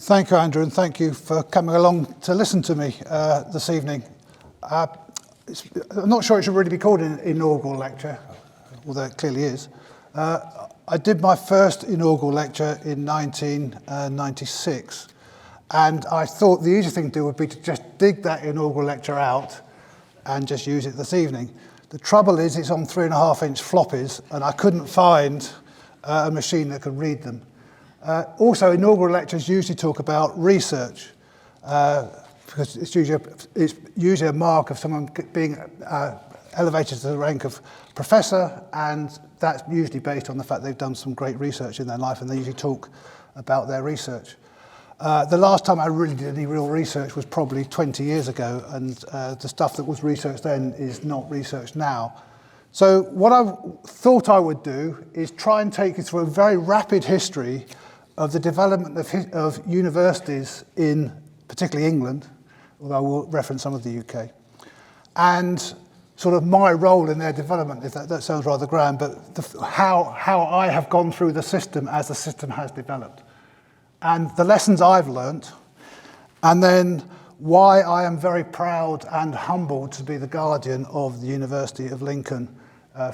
Thank you, Andrew, and thank you for coming along to listen to me this evening. I'm not sure it should really be called an inaugural lecture, although it clearly is. I did my first inaugural lecture in 1996, and I thought the easy thing to do would be to just dig that inaugural lecture out and just use it this evening. The trouble is it's on 3.5-inch floppies, and I couldn't find a machine that could read them. Also, inaugural lectures usually talk about research, because it's usually a mark of someone being elevated to the rank of professor, and that's usually based on the fact they've done some great research in their life, and they usually talk about their research. The last time I really did any real research was probably 20 years ago, and the stuff that was researched then is not researched now. So what I thought I would do is try and take you through a very rapid history of the development of universities in particularly England, although I will reference some of the UK, and sort of my role in their development, if that sounds rather grand, but how I have gone through the system as the system has developed, and the lessons I've learnt, and then why I am very proud and humbled to be the guardian of the University of Lincoln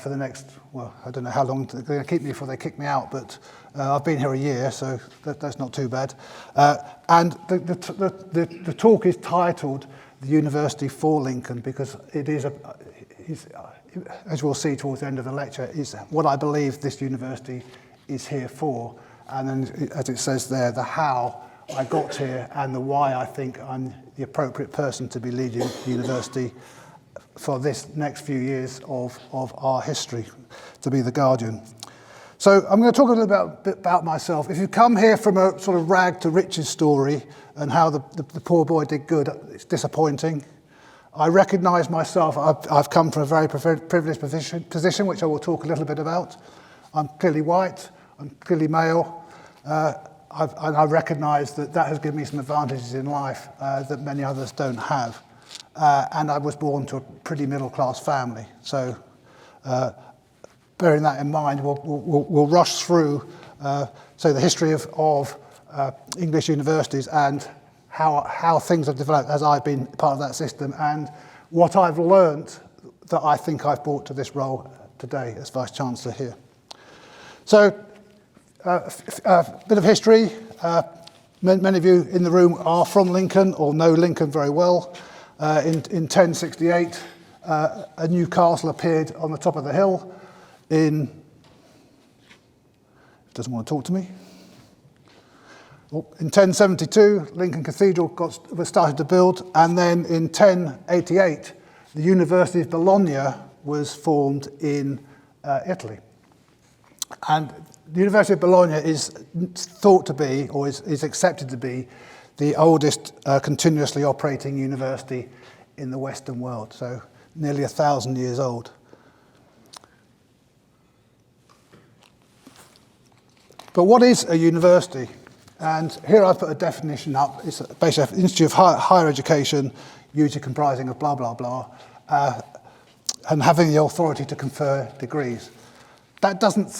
for the next, well, I don't know how long they're going to keep me before they kick me out, but I've been here a year, so that's not too bad. And the talk is titled The University for Lincoln, because it is, as we'll see towards the end of the lecture, is what I believe this university is here for. And then, as it says there, the how I got here and the why I think I'm the appropriate person to be leading the university for this next few years of our history, to be the guardian. So I'm going to talk a little bit about myself. If you come here from a sort of rag to riches story and how the poor boy did good, it's disappointing. I recognise myself, I've come from a very privileged position, which I will talk a little bit about. I'm clearly white, I'm clearly male, and I recognise that has given me some advantages in life that many others don't have. And I was born to a pretty middle-class family. So bearing that in mind, we'll rush through the history of English universities and how things have developed as I've been part of that system, and what I've learnt that I think I've brought to this role today as Vice-Chancellor here. So a bit of history. Many of you in the room are from Lincoln or know Lincoln very well. In 1068, a new castle appeared on the top of the hill. Doesn't want to talk to me. In 1072, Lincoln Cathedral was started to build, and then in 1088, the University of Bologna was formed in Italy. And the University of Bologna is thought to be, or is accepted to be, the oldest continuously operating university in the Western world, so nearly 1,000 years old. But what is a university? And here I've put a definition up. It's basically an institute of higher education, usually comprising of blah, blah, blah, and having the authority to confer degrees. That doesn't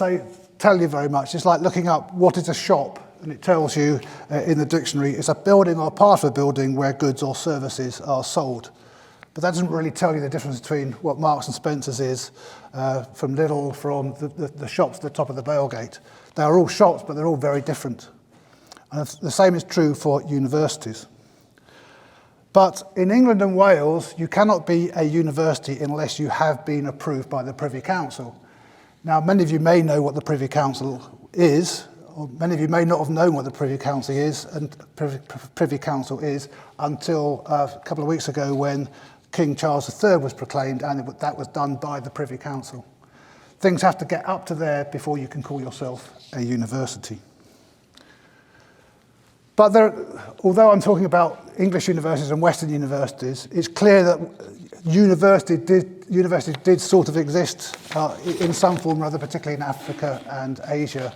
tell you very much. It's like looking up what is a shop, and it tells you in the dictionary it's a building or part of a building where goods or services are sold. But that doesn't really tell you the difference between what Marks and Spencer's is from Lidl, from the shops at the top of the Bailgate. They are all shops, but they're all very different. And the same is true for universities. But in England and Wales, you cannot be a university unless you have been approved by the Privy Council. Now, many of you may know what the Privy Council is, or many of you may not have known what the Privy Council is, until a couple of weeks ago when King Charles III was proclaimed, and that was done by the Privy Council. Things have to get up to there before you can call yourself a university. But although I'm talking about English universities and Western universities, it's clear that universities did sort of exist in some form or other, particularly in Africa and Asia,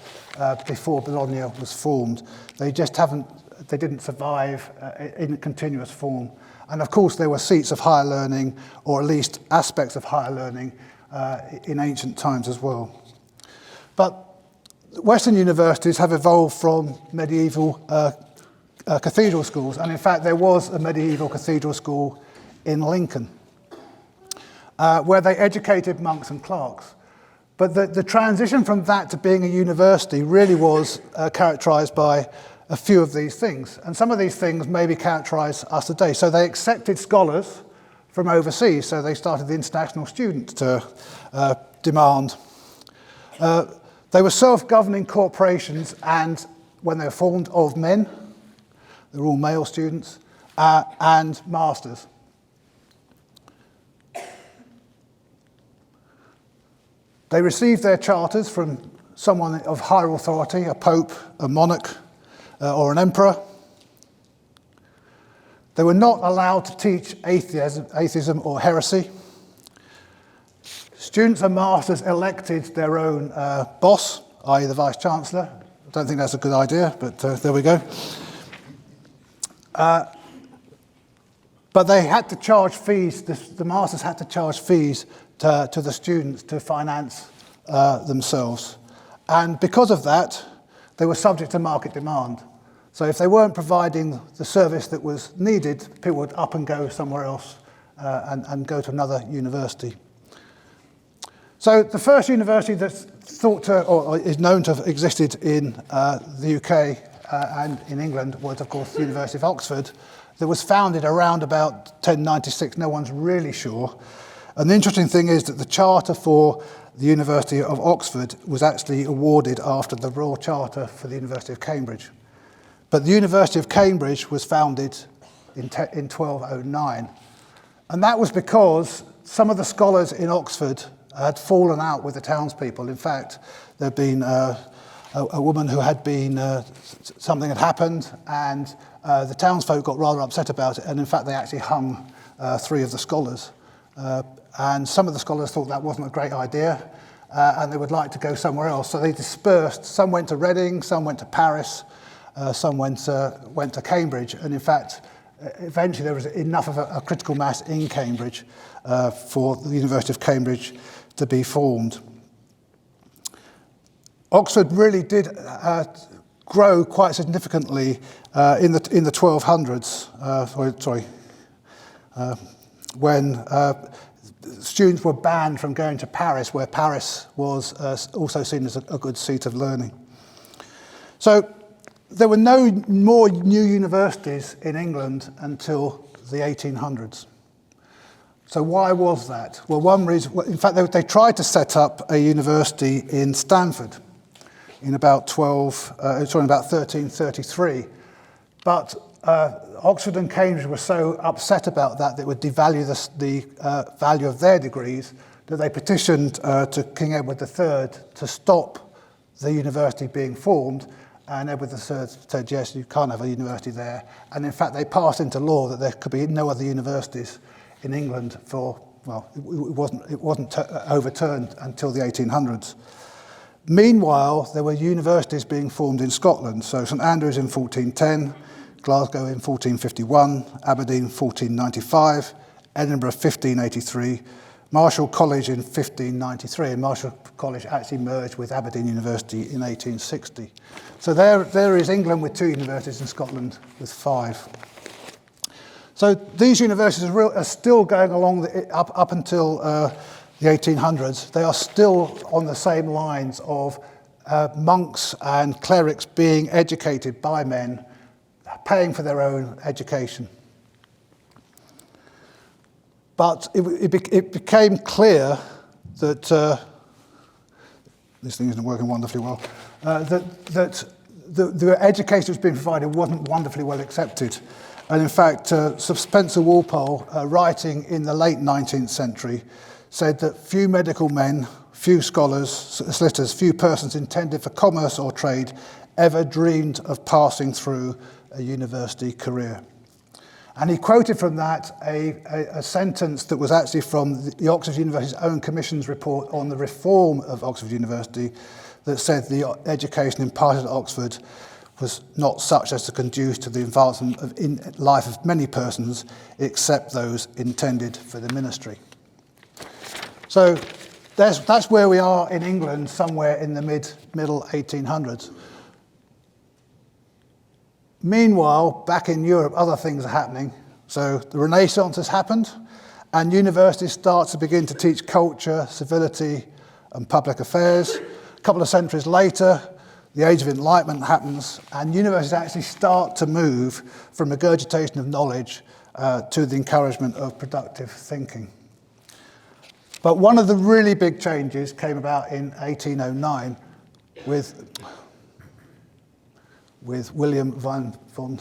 before Bologna was formed. They didn't survive in a continuous form. And of course, there were seats of higher learning, or at least aspects of higher learning, in ancient times as well. But Western universities have evolved from medieval cathedral schools. And in fact, there was a medieval cathedral school in Lincoln, where they educated monks and clerks. But the transition from that to being a university really was characterized by a few of these things. And some of these things maybe characterize us today. So they accepted scholars from overseas. So they started the international student demand. They were self-governing corporations, and when they were formed, of men, they were all male students, and masters. They received their charters from someone of higher authority, a pope, a monarch, or an emperor. They were not allowed to teach atheism or heresy. Students and masters elected their own boss, i.e. the vice-chancellor. I don't think that's a good idea, but there we go. But they had to charge fees, the masters had to charge fees to the students to finance themselves. And because of that, they were subject to market demand. So if they weren't providing the service that was needed, people would up and go somewhere else and go to another university. So the first university that's thought to, or is known to have existed in the UK and in England was, of course, the University of Oxford, that was founded around about 1096. No one's really sure. And the interesting thing is that the charter for the University of Oxford was actually awarded after the Royal Charter for the University of Cambridge. But the University of Cambridge was founded in 1209. And that was because some of the scholars in Oxford had fallen out with the townspeople. In fact, there'd been a woman who had been, something had happened, and the townsfolk got rather upset about it, and in fact they actually hung 3 of the scholars. And some of the scholars thought that wasn't a great idea, and they would like to go somewhere else. So they dispersed. Some went to Reading, some went to Paris, some went to Cambridge, and in fact, eventually there was enough of a critical mass in Cambridge for the University of Cambridge to be formed. Oxford really did grow quite significantly in the 1200s. When students were banned from going to Paris, where Paris was also seen as a good seat of learning. So there were no more new universities in England until the 1800s. So why was that? Well, one reason, in fact, they tried to set up a university in Stanford in about 1333, but Oxford and Cambridge were so upset about that they would devalue the value of their degrees that they petitioned to King Edward III to stop the university being formed, and Edward III said, yes, you can't have a university there. And in fact, they passed into law that there could be no other universities in England for, well, it wasn't overturned until the 1800s. Meanwhile, there were universities being formed in Scotland. So St Andrews in 1410, Glasgow in 1451, Aberdeen 1495, Edinburgh 1583, Marshall College in 1593, and Marshall College actually merged with Aberdeen University in 1860. So there is England with 2 universities and Scotland with 5. So these universities are still going along up until the 1800s. They are still on the same lines of monks and clerics being educated by men, paying for their own education. But it became clear that this thing isn't working wonderfully well. That the education that was being provided wasn't wonderfully well accepted. And in fact, Sir Spencer Walpole, writing in the late 19th century, said that few medical men, few scholars, solicitors, few persons intended for commerce or trade ever dreamed of passing through a university career. And he quoted from that a sentence that was actually from the Oxford University's own Commission's report on the reform of Oxford University that said the education imparted at Oxford was not such as to conduce to the advancement of in life of many persons except those intended for the ministry. So that's where we are in England, somewhere in the middle 1800s. Meanwhile, back in Europe, other things are happening. So the Renaissance has happened, and universities start to begin to teach culture, civility, and public affairs. A couple of centuries later, the Age of Enlightenment happens, and universities actually start to move from regurgitation of knowledge to the encouragement of productive thinking. But one of the really big changes came about in 1809 with William von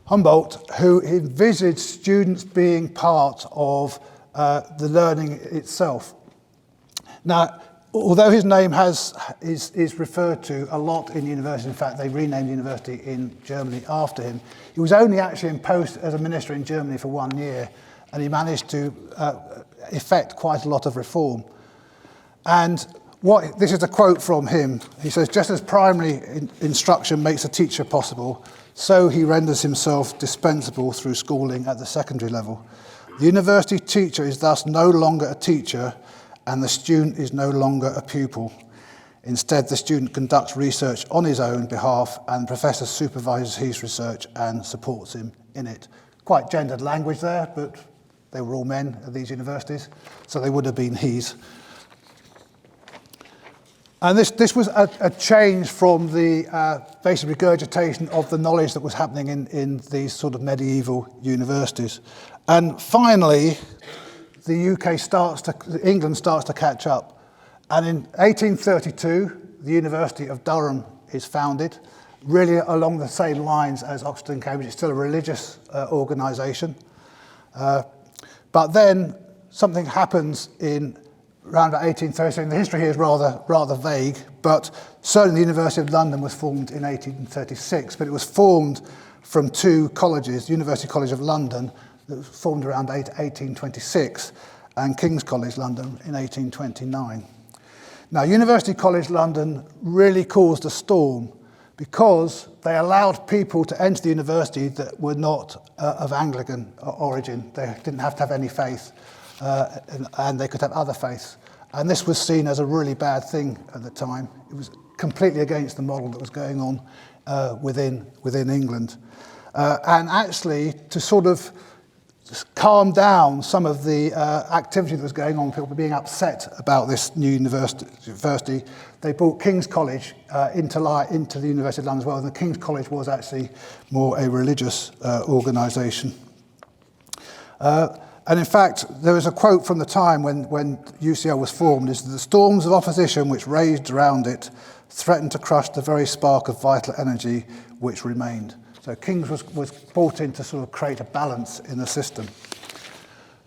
Humboldt, who envisaged students being part of the learning itself. Now, although his name is referred to a lot in universities, in fact, they renamed the university in Germany after him, he was only actually in post as a minister in Germany for 1 year, and he managed to effect quite a lot of reform. And this is a quote from him. He says, "Just as primary instruction makes a teacher possible, so he renders himself dispensable through schooling at the secondary level. The university teacher is thus no longer a teacher, and the student is no longer a pupil. Instead, the student conducts research on his own behalf, and the professor supervises his research and supports him in it." Quite gendered language there, but they were all men at these universities, so they would have been he's. And this was a change from the basic regurgitation of the knowledge that was happening in these sort of medieval universities. And finally, England starts to catch up. And in 1832, the University of Durham is founded, really along the same lines as Oxford and Cambridge. It's still a religious organisation. But then something happens around about 1830. And the history here is rather vague, but certainly the University of London was formed in 1836, but it was formed from two colleges, University College of London, that was formed around 1826, and King's College London in 1829. Now, University College London really caused a storm because they allowed people to enter the university that were not of Anglican origin. They didn't have to have any faith, and they could have other faiths. And this was seen as a really bad thing at the time. It was completely against the model that was going on within England. And actually, to sort of calm down some of the activity that was going on, people were being upset about this new university, they brought King's College into the University of London as well. And the King's College was actually more a religious organisation. And in fact, there was a quote from the time when UCL was formed, is that the storms of opposition which raged around it threatened to crush the very spark of vital energy which remained. So King's was brought in to sort of create a balance in the system.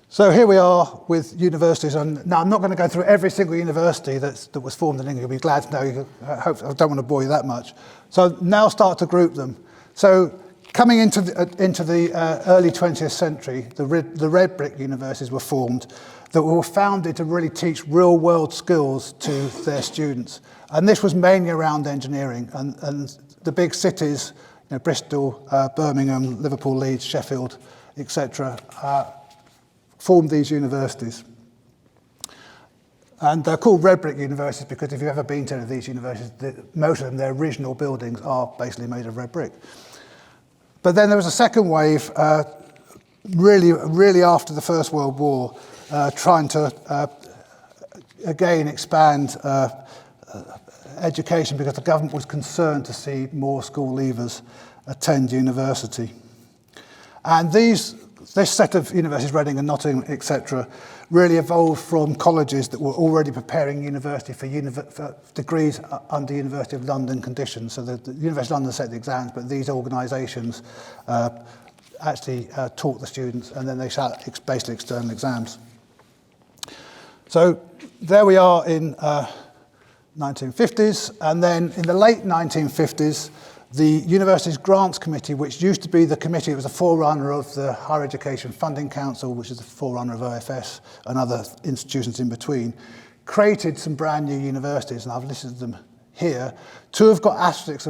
So here we are with universities, and now I'm not going to go through every single university that was formed in England. You'll be glad to know. I don't want to bore you that much. So now start to group them. So coming into the early 20th century, the red brick universities were formed that were founded to really teach real-world skills to their students. And this was mainly around engineering, and the big cities, Bristol, Birmingham, Liverpool, Leeds, Sheffield, etc., formed these universities. And they're called red brick universities because if you've ever been to any of these universities, most of them, their original buildings are basically made of red brick. But then there was a second wave, really after the First World War, trying to again expand education because the government was concerned to see more school leavers attend university. And this set of universities, Reading and Nottingham, etc., really evolved from colleges that were already preparing university for degrees under University of London conditions. So the University of London set the exams, but these organisations actually taught the students, and then they sat basically external exams. So there we are in 1950s, and then in the late 1950s, the Universities Grants Committee, which used to be the committee, it was a forerunner of the Higher Education Funding Council, which is the forerunner of OFS and other institutions in between, created some brand new universities, and I've listed them here. Two have got asterisks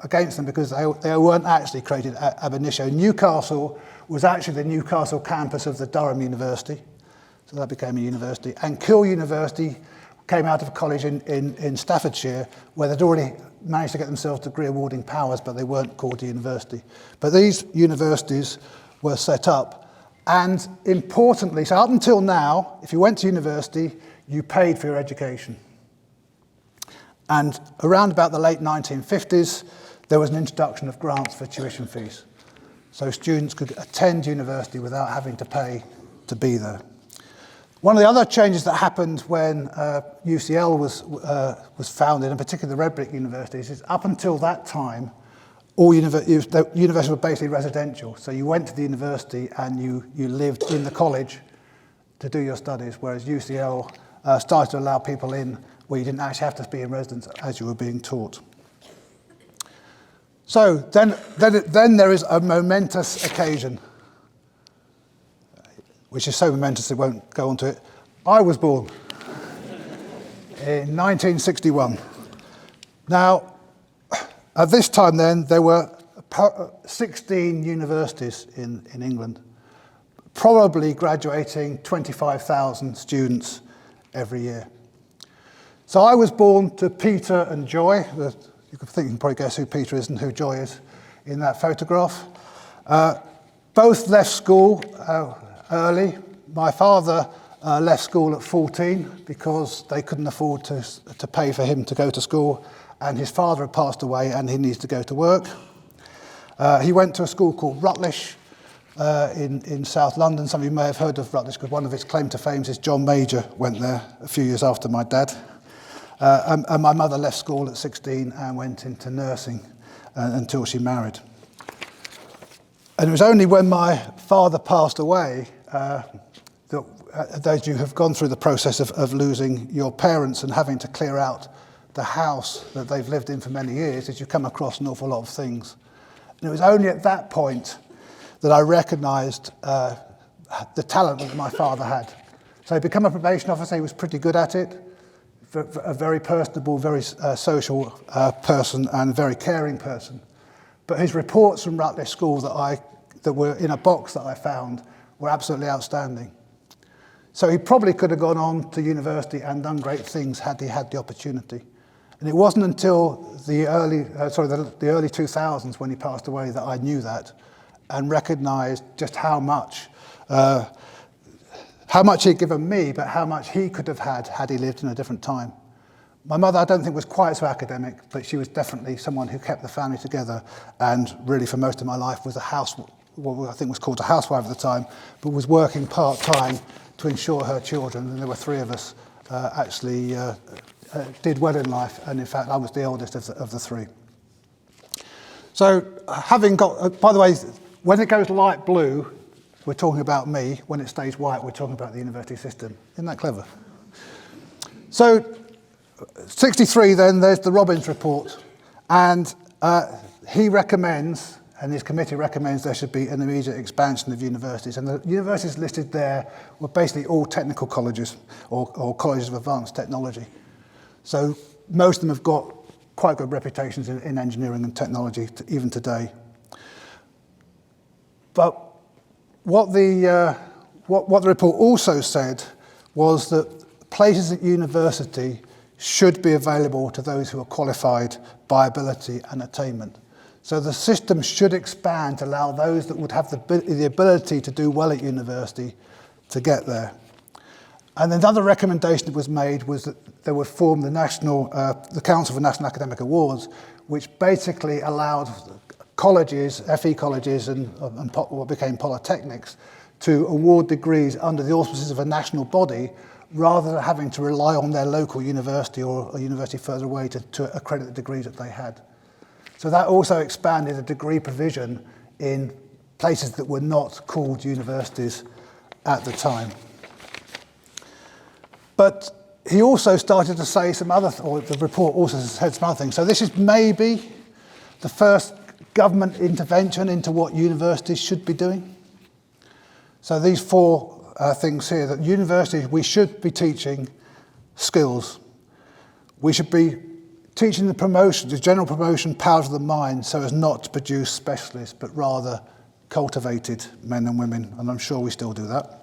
against them because they weren't actually created ab initio. Newcastle was actually the Newcastle campus of the Durham University, so that became a university, and Keele University came out of college in Staffordshire, where they'd already managed to get themselves degree awarding powers, but they weren't called a university. But these universities were set up, and importantly, so up until now, if you went to university, you paid for your education. And around about the late 1950s, there was an introduction of grants for tuition fees. So students could attend university without having to pay to be there. One of the other changes that happened when UCL was founded, and particularly the red brick universities, is up until that time, all universities were basically residential. So you went to the university and you lived in the college to do your studies, whereas UCL started to allow people in where you didn't actually have to be in residence as you were being taught. So then there is a momentous occasion, which is so momentous it won't go on to it. I was born in 1961. Now, at this time then, there were 16 universities in England, probably graduating 25,000 students every year. So I was born to Peter and Joy. You can probably guess who Peter is and who Joy is in that photograph. Both left school early. My father left school at 14 because they couldn't afford to pay for him to go to school, and his father had passed away and he needs to go to work. He went to a school called Rutlish in South London. Some of you may have heard of Rutlish because one of its claim to fame is John Major went there a few years after my dad. And my mother left school at 16 and went into nursing until she married. And it was only when my father passed away, that you have gone through the process of losing your parents and having to clear out the house that they've lived in for many years, that you come across an awful lot of things. And it was only at that point that I recognised the talent that my father had. So he became a probation officer. He was pretty good at it. A very personable, very social person and very caring person. But his reports from Rutlish School that were in a box that I found were absolutely outstanding. So he probably could have gone on to university and done great things had he had the opportunity. And it wasn't until the early 2000s when he passed away that I knew that and recognised just how much he'd given me, but how much he could have had he lived in a different time. My mother, I don't think, was quite so academic, but she was definitely someone who kept the family together, and really for most of my life was what I think was called a housewife at the time, but was working part-time to ensure her children, and there were three of us, actually did well in life, and in fact I was the oldest of the three. So having got, by the way, when it goes light blue, we're talking about me. When it stays white, we're talking about the university system. Isn't that clever? So 63 then, there's the Robbins report, and he recommends, and his committee recommends, there should be an immediate expansion of universities. And the universities listed there were basically all technical colleges or colleges of advanced technology. So most of them have got quite good reputations in engineering and technology even today. But what the report also said was that places at university should be available to those who are qualified by ability and attainment. So the system should expand to allow those that would have the ability to do well at university to get there. And another recommendation that was made was that they would form the Council for National Academic Awards, which basically allowed colleges, FE colleges and what became polytechnics, to award degrees under the auspices of a national body rather than having to rely on their local university or a university further away to accredit the degrees that they had. So that also expanded the degree provision in places that were not called universities at the time. But he also started to say the report also said some other things. So this is maybe the first government intervention into what universities should be doing. So these four things here, that universities, we should be teaching skills. We should be teaching the general promotion powers of the mind so as not to produce specialists, but rather cultivated men and women, and I'm sure we still do that.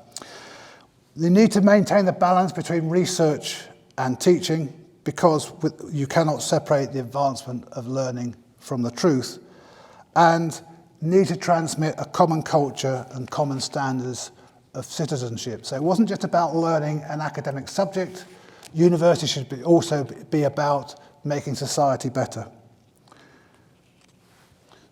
You need to maintain the balance between research and teaching, because you cannot separate the advancement of learning from the truth, and need to transmit a common culture and common standards of citizenship. So it wasn't just about learning an academic subject. University should also be about making society better.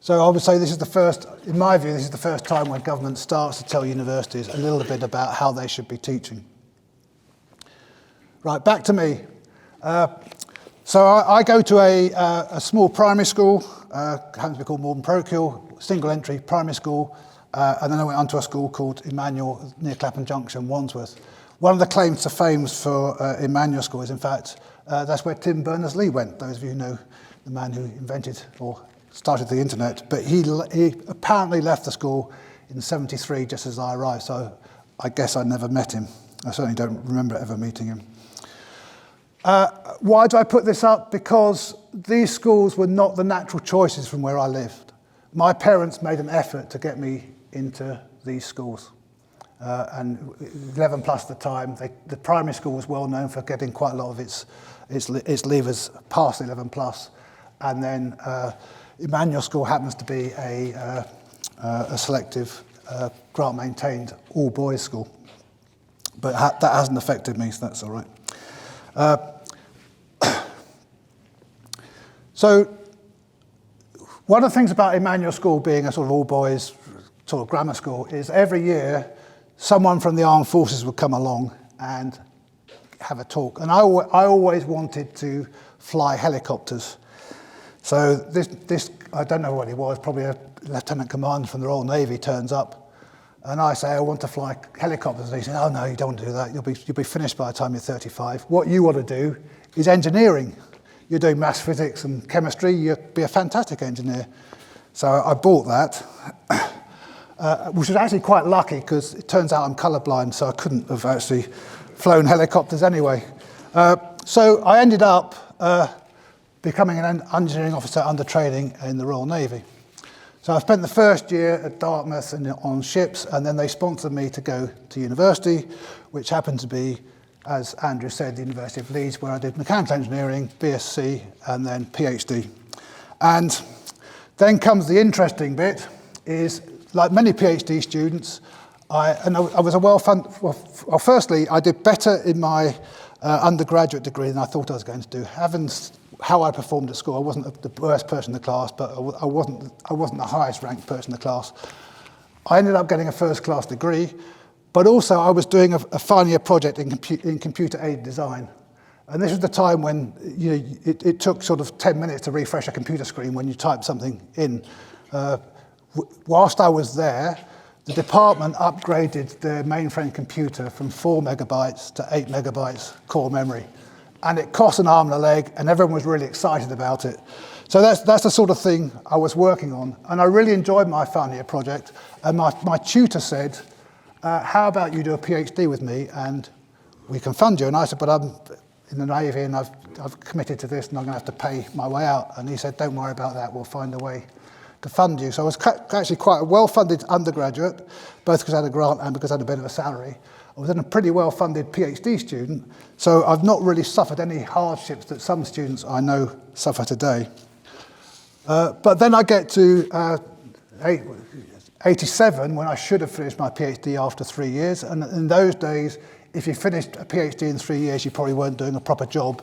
So I would say this is the first, in my view, this is the first time when government starts to tell universities a little bit about how they should be teaching. Right, back to me. So I go to a small primary school, happens to be called Morton Parochial, single entry primary school, and then I went on to a school called Emmanuel near Clapham Junction, Wandsworth. One of the claims to fame for Emmanuel School is, in fact, that's where Tim Berners-Lee went. Those of you who know the man who invented or started the internet. But he apparently left the school in '73, just as I arrived, so I guess I never met him. I certainly don't remember ever meeting him. Why do I put this up? Because these schools were not the natural choices from where I lived. My parents made an effort to get me into these schools. And 11 plus at the time, the primary school was well known for getting quite a lot of its leavers past 11 plus. And then Emmanuel School happens to be a selective, grant-maintained all-boys school. But that hasn't affected me, so that's all right. So one of the things about Emmanuel School being a sort of all-boys sort of grammar school is every year someone from the armed forces would come along and have a talk. And I always wanted to fly helicopters. So this I don't know what he was, probably a lieutenant commander from the Royal Navy turns up, and I say, I want to fly helicopters. And he said, oh no, you don't want to do that. You'll be finished by the time you're 35. What you want to do is engineering. You're doing maths, physics and chemistry. You'd be a fantastic engineer. So I bought that, which was actually quite lucky because it turns out I'm colourblind, so I couldn't have actually flown helicopters anyway. So I ended up becoming an engineering officer under training in the Royal Navy. So I spent the first year at Dartmouth and on ships, and then they sponsored me to go to university, which happened to be, as Andrew said, the University of Leeds, where I did mechanical engineering, BSc, and then PhD. And then comes the interesting bit, is like many PhD students, I was a well-funded, well, firstly, I did better in my undergraduate degree than I thought I was going to do. How I performed at school, I wasn't the worst person in the class, but I wasn't the highest ranked person in the class. I ended up getting a first-class degree, but also I was doing a final year project in computer-aided design. And this was the time when it took sort of 10 minutes to refresh a computer screen when you typed something in. Whilst I was there, the department upgraded their mainframe computer from 4 megabytes to 8 megabytes core memory. And it cost an arm and a leg, and everyone was really excited about it. So that's the sort of thing I was working on. And I really enjoyed my final year project. And my tutor said, how about you do a PhD with me and we can fund you? And I said, but I'm in the Navy and I've committed to this and I'm going to have to pay my way out. And he said, don't worry about that, we'll find a way to fund you. So I was actually quite a well-funded undergraduate, both because I had a grant and because I had a bit of a salary. I was then a pretty well-funded PhD student, so I've not really suffered any hardships that some students I know suffer today. But then I get to 87, when I should have finished my PhD after 3 years, and in those days, if you finished a PhD in 3 years, you probably weren't doing a proper job,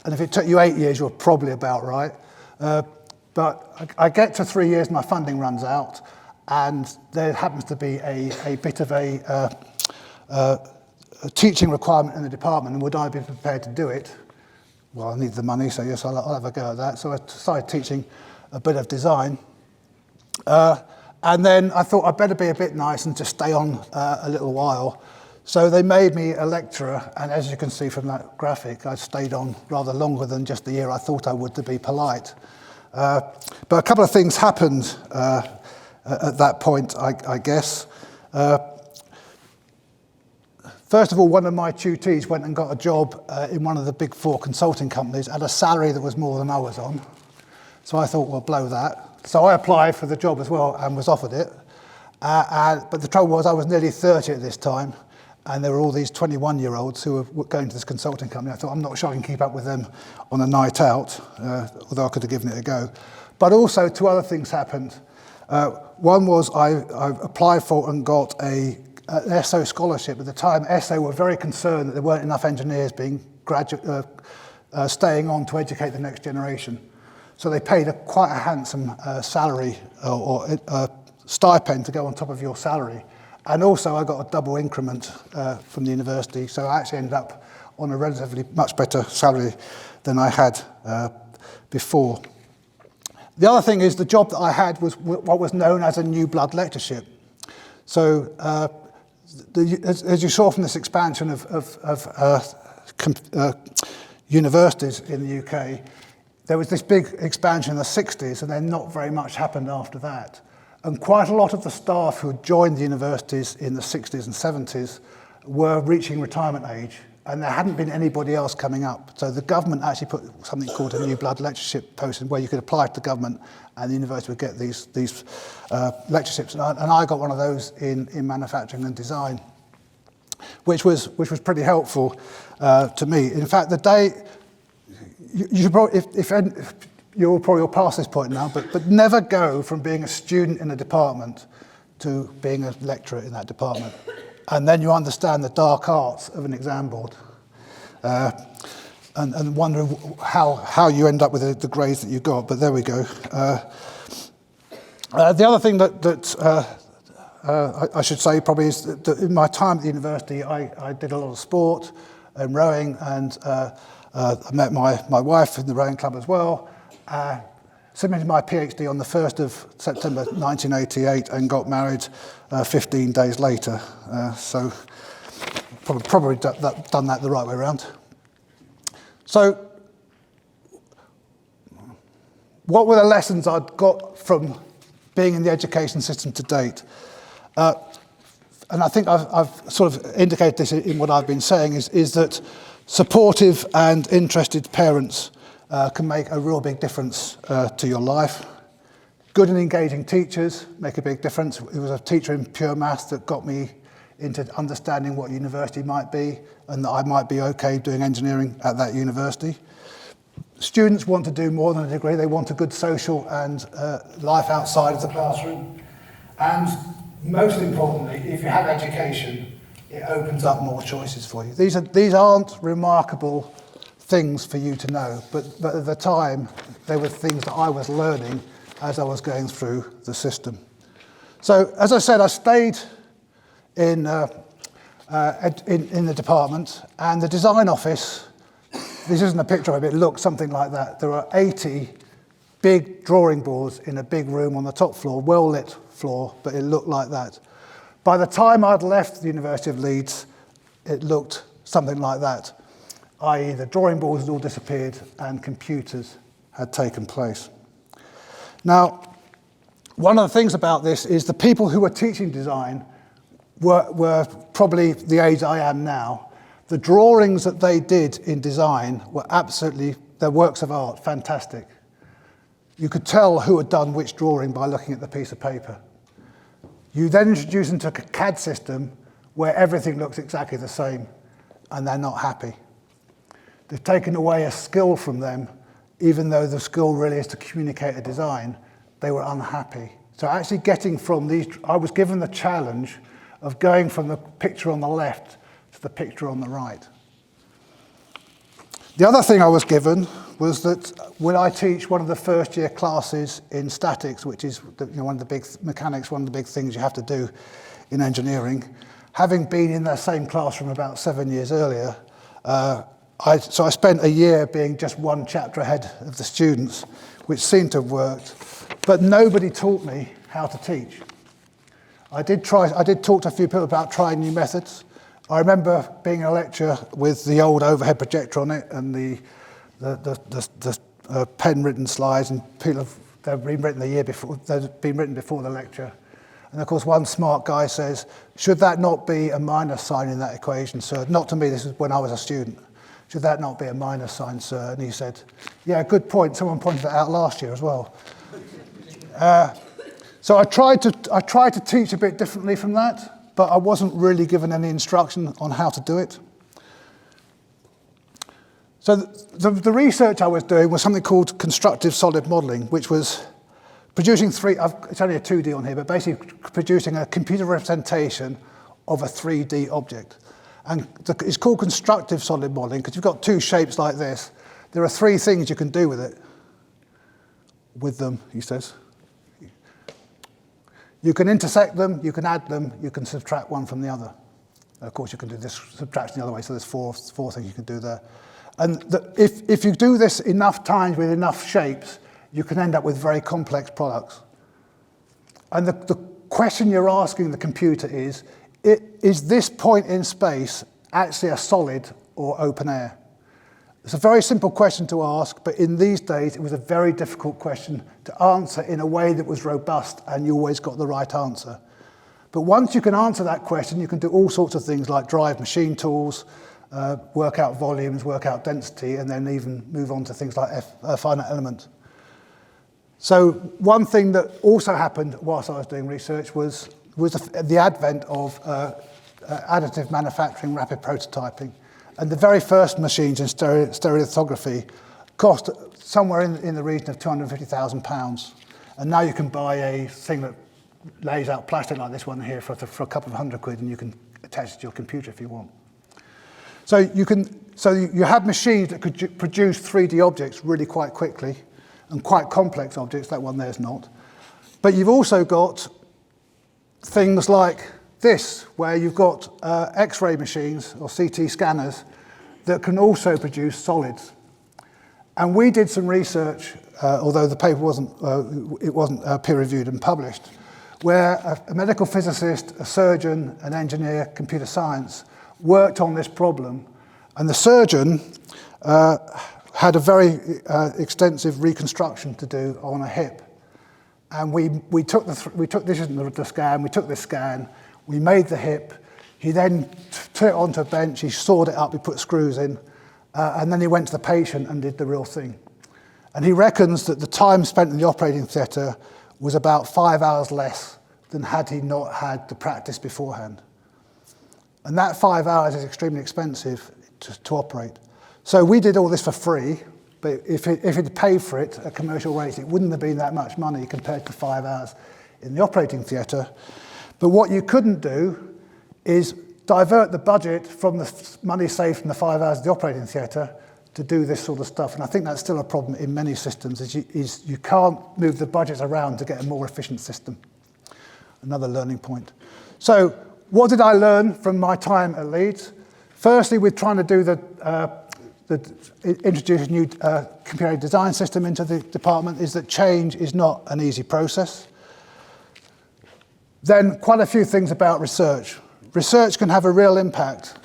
and if it took you 8 years, you're probably about right. But I get to 3 years, my funding runs out, and there happens to be a bit of a teaching requirement in the department, and would I be prepared to do it? Well, I need the money, so yes, I'll have a go at that. So I started teaching a bit of design. And then I thought I'd better be a bit nice and just stay on a little while. So they made me a lecturer, and as you can see from that graphic, I stayed on rather longer than just the year I thought I would, to be polite. But a couple of things happened at that point, I guess. First of all, one of my tutees went and got a job in one of the big 4 consulting companies at a salary that was more than I was on. So I thought, well, blow that. So I applied for the job as well and was offered it. But the trouble was I was nearly 30 at this time, and there were all these 21-year-olds who were going to this consulting company. I thought, I'm not sure I can keep up with them on a night out, although I could have given it a go. But also, two other things happened. One was I applied for and got an ESO scholarship. At the time, ESO were very concerned that there weren't enough engineers being staying on to educate the next generation. So they paid quite a handsome salary or stipend to go on top of your salary. And also I got a double increment from the university, so I actually ended up on a relatively much better salary than I had before. The other thing is the job that I had was what was known as a new blood lectureship. So as you saw from this expansion of universities in the UK, there was this big expansion in the 60s, and then not very much happened after that. And quite a lot of the staff who had joined the universities in the 60s and 70s were reaching retirement age, and there hadn't been anybody else coming up. So the government actually put something called a new blood lectureship posting where you could apply to the government and the university would get these lectureships. And I got one of those in manufacturing and design, which was pretty helpful to me. In fact, the day, you should probably, if you'll probably pass this point now, but never go from being a student in a department to being a lecturer in that department. And then you understand the dark arts of an exam board and wonder how you end up with the grades that you got, but there we go. The other thing that I should say probably is that in my time at the university, I did a lot of sport and rowing, and I met my wife in the rowing club as well. Submitted my PhD on the 1st of September 1988 and got married 15 days later. So probably done that the right way around. So what were the lessons I'd got from being in the education system to date? And I think I've sort of indicated this in what I've been saying, is that supportive and interested parents can make a real big difference to your life. Good and engaging teachers make a big difference. It was a teacher in pure maths that got me into understanding what university might be and that I might be okay doing engineering at that university. Students want to do more than a degree. They want a good social and life outside of the classroom. And most importantly, if you have education, it opens up more choices for you. These aren't remarkable things for you to know, but at the time, they were things that I was learning as I was going through the system. So, as I said, I stayed in the department, and the design office, this isn't a picture of it, it looks something like that. There are 80 big drawing boards in a big room on the top floor, well-lit floor, but it looked like that. By the time I'd left the University of Leeds, it looked something like that, i.e. the drawing boards had all disappeared and computers had taken place. Now, one of the things about this is the people who were teaching design were probably the age I am now. The drawings that they did in design were absolutely, they're works of art, fantastic. You could tell who had done which drawing by looking at the piece of paper. You then introduce them to a CAD system where everything looks exactly the same, and they're not happy. They've taken away a skill from them, even though the skill really is to communicate a design. They were unhappy. So actually getting from these, I was given the challenge of going from the picture on the left to the picture on the right. The other thing I was given was that when I teach one of the first year classes in statics, which is one of the big mechanics, one of the big things you have to do in engineering, having been in that same classroom about 7 years earlier, so I spent a year being just one chapter ahead of the students, which seemed to have worked, but nobody taught me how to teach. I did talk to a few people about trying new methods. I remember being in a lecture with the old overhead projector on it and the pen-written slides, and they've been written the year before. They've been written before the lecture, and of course, one smart guy says, "Should that not be a minus sign in that equation, sir?" Not to me. This is when I was a student. "Should that not be a minus sign, sir?" And he said, "Yeah, good point. Someone pointed that out last year as well." So I tried to teach a bit differently from that. but I wasn't really given any instruction on how to do it. So the research I was doing was something called constructive solid modelling, which was producing it's only a 2D on here, but basically producing a computer representation of a 3D object. And it's called constructive solid modelling because you've got two shapes like this. There are three things you can do with them, he says. You can intersect them, you can add them, you can subtract one from the other. Of course, you can do this subtraction the other way, so there's four things you can do there. And if you do this enough times with enough shapes, you can end up with very complex products. And the question you're asking the computer is this point in space actually a solid or open air? It's a very simple question to ask, but in these days, it was a very difficult question to answer in a way that was robust and you always got the right answer. But once you can answer that question, you can do all sorts of things like drive machine tools, work out volumes, work out density, and then even move on to things like finite element. So one thing that also happened whilst I was doing research was the advent of additive manufacturing, rapid prototyping. And the very first machines in stereolithography cost somewhere in the region of £250,000. And now you can buy a thing that lays out plastic like this one here for a couple of £100, and you can attach it to your computer if you want. So you have machines that could produce 3D objects really quite quickly, and quite complex objects. That one there's not. But you've also got things like this, where you've got X-ray machines or CT scanners that can also produce solids. And we did some research, although the paper wasn't peer-reviewed and published, where a medical physicist, a surgeon, an engineer, computer science worked on this problem, and the surgeon had a very extensive reconstruction to do on a hip. And we took this isn't the scan, we took this scan, we made the hip, he then took it onto a bench, he sawed it up, he put screws in, and then he went to the patient and did the real thing. And he reckons that the time spent in the operating theatre was about 5 hours less than had he not had the practice beforehand. And that 5 hours is extremely expensive to operate. So we did all this for free, but if he'd paid for it at commercial rates, it wouldn't have been that much money compared to 5 hours in the operating theatre. But what you couldn't do is divert the budget from the money saved from the 5 hours of the operating theatre to do this sort of stuff. And I think that's still a problem in many systems, is you can't move the budgets around to get a more efficient system. Another learning point. So what did I learn from my time at Leeds? Firstly, with trying to do introduce a new computer design system into the department, is that change is not an easy process. Then quite a few things about research. Research can have a real impact.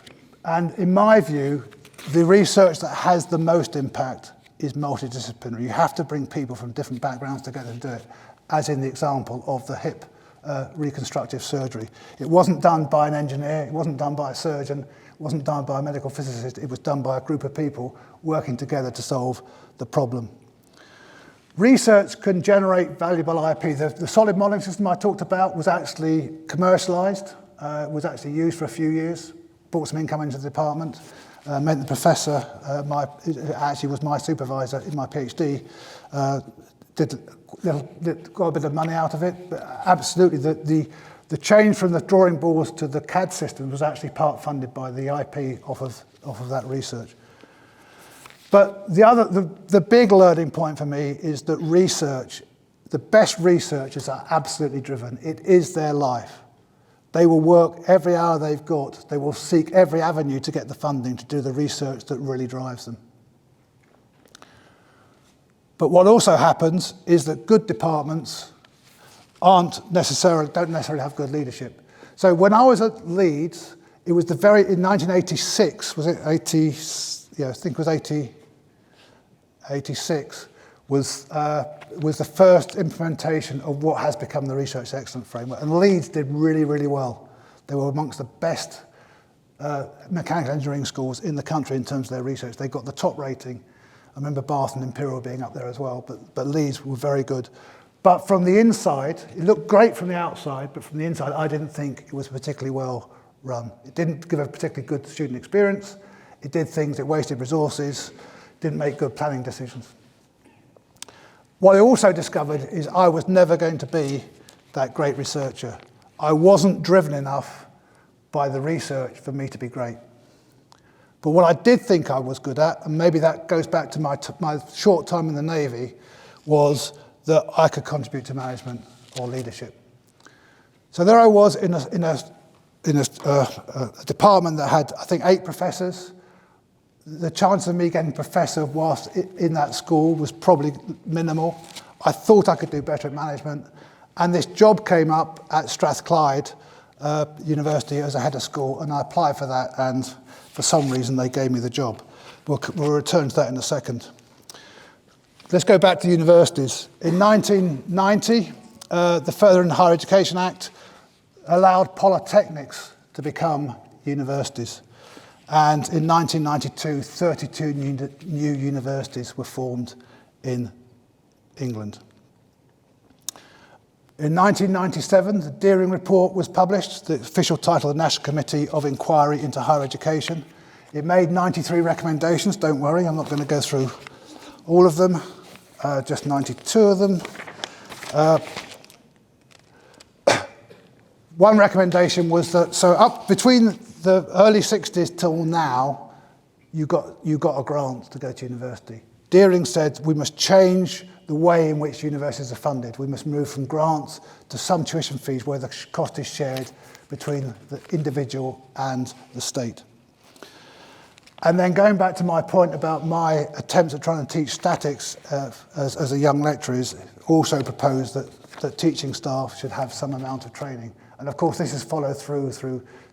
And in my view, the research that has the most impact is multidisciplinary. You have to bring people from different backgrounds together to do it, as in the example of the hip reconstructive surgery. It wasn't done by an engineer, it wasn't done by a surgeon, it wasn't done by a medical physicist, it was done by a group of people working together to solve the problem. Research can generate valuable IP. The solid modelling system I talked about was actually commercialised, was actually used for a few years, brought some income into the department, meant the professor, actually was my supervisor in my PhD, got a bit of money out of it, but absolutely the change from the drawing boards to the CAD system was actually part funded by the IP off of that research. But the big learning point for me is that research, the best researchers are absolutely driven. It is their life. They will work every hour they've got. They will seek every avenue to get the funding to do the research that really drives them. But what also happens is that good departments don't necessarily have good leadership. So when I was at Leeds, it was in 1986, was it 80? Yeah, I think it was 86, was the first implementation of what has become the Research Excellence Framework. And Leeds did really, really well. They were amongst the best mechanical engineering schools in the country in terms of their research. They got the top rating. I remember Bath and Imperial being up there as well, but Leeds were very good. But from the inside, it looked great from the outside, but from the inside, I didn't think it was particularly well run. It didn't give a particularly good student experience. It did things, it wasted resources, didn't make good planning decisions. What I also discovered is I was never going to be that great researcher. I wasn't driven enough by the research for me to be great. But what I did think I was good at, and maybe that goes back to my short time in the Navy, was that I could contribute to management or leadership. So there I was in a department that had, I think, 8 professors. The chance of me getting professor whilst in that school was probably minimal. I thought I could do better at management. And this job came up at Strathclyde University as a head of school, and I applied for that, and for some reason they gave me the job. We'll return to that in a second. Let's go back to universities. In 1990, the Further and Higher Education Act allowed polytechnics to become universities. And in 1992, 32 new universities were formed in England. In 1997, the Deering Report was published, the official title of the National Committee of Inquiry into Higher Education. It made 93 recommendations, don't worry, I'm not going to go through all of them, just 92 of them. One recommendation was that, so up between the early 60s till now, you got a grant to go to university. Deering said we must change the way in which universities are funded. We must move from grants to some tuition fees where the cost is shared between the individual and the state. And then going back to my point about my attempts at trying to teach statics as a young lecturer, is also proposed that teaching staff should have some amount of training. And of course this is followed through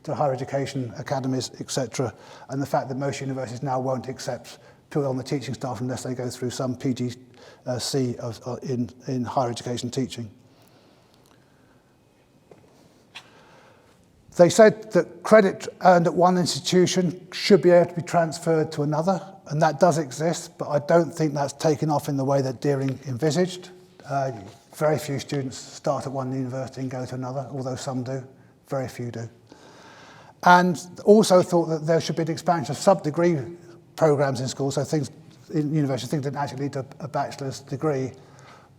to higher education academies, etc. And the fact that most universities now won't accept people on the teaching staff unless they go through some PGC in higher education teaching. They said that credit earned at one institution should be able to be transferred to another, and that does exist, but I don't think that's taken off in the way that Deering envisaged. Very few students start at one university and go to another, although some do, very few do. And also thought that there should be an expansion of sub-degree programs in schools, so things in university, things didn't actually lead to a bachelor's degree,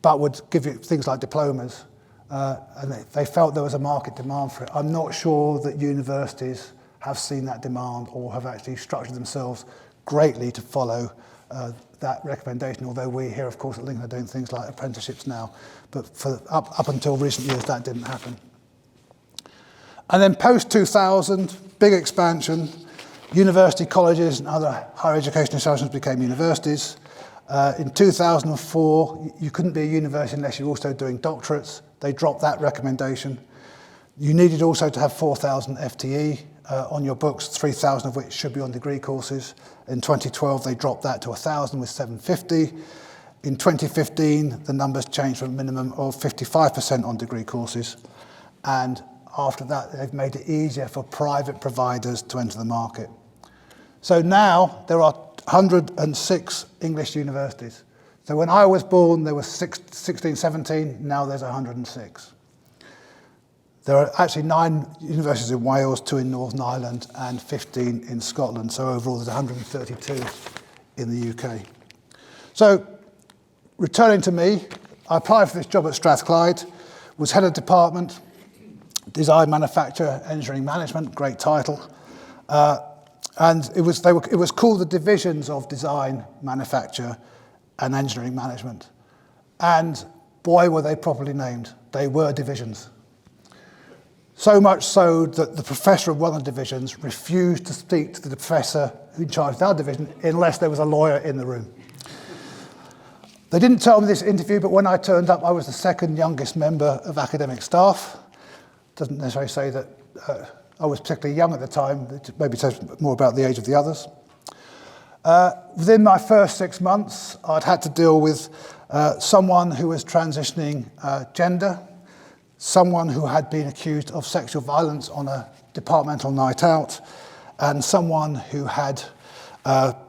but would give you things like diplomas. And they felt there was a market demand for it. I'm not sure that universities have seen that demand or have actually structured themselves greatly to follow that recommendation, although we here, of course, at Lincoln are doing things like apprenticeships now. But for up until recent years, that didn't happen. And then post-2000, big expansion. University colleges and other higher education establishments became universities. In 2004, you couldn't be a university unless you were also doing doctorates. They dropped that recommendation. You needed also to have 4,000 FTE on your books, 3,000 of which should be on degree courses. In 2012, they dropped that to 1,000 with 750. In 2015, the numbers changed from a minimum of 55% on degree courses. And after that, they've made it easier for private providers to enter the market. So now there are 106 English universities. So when I was born, there were 16, 17, now there's 106. There are actually 9 universities in Wales, 2 in Northern Ireland, and 15 in Scotland. So overall, there's 132 in the UK. So returning to me, I applied for this job at Strathclyde, was head of department, design, manufacture, engineering management, great title. And it was called the divisions of design, manufacture, and engineering management. And boy, were they properly named. They were divisions. So much so that the professor of one of the divisions refused to speak to the professor in charge of that division unless there was a lawyer in the room. They didn't tell me this interview, but when I turned up, I was the second youngest member of academic staff. Doesn't necessarily say that I was particularly young at the time. It maybe says more about the age of the others. Within my first 6 months, I'd had to deal with someone who was transitioning gender, someone who had been accused of sexual violence on a departmental night out, and someone who had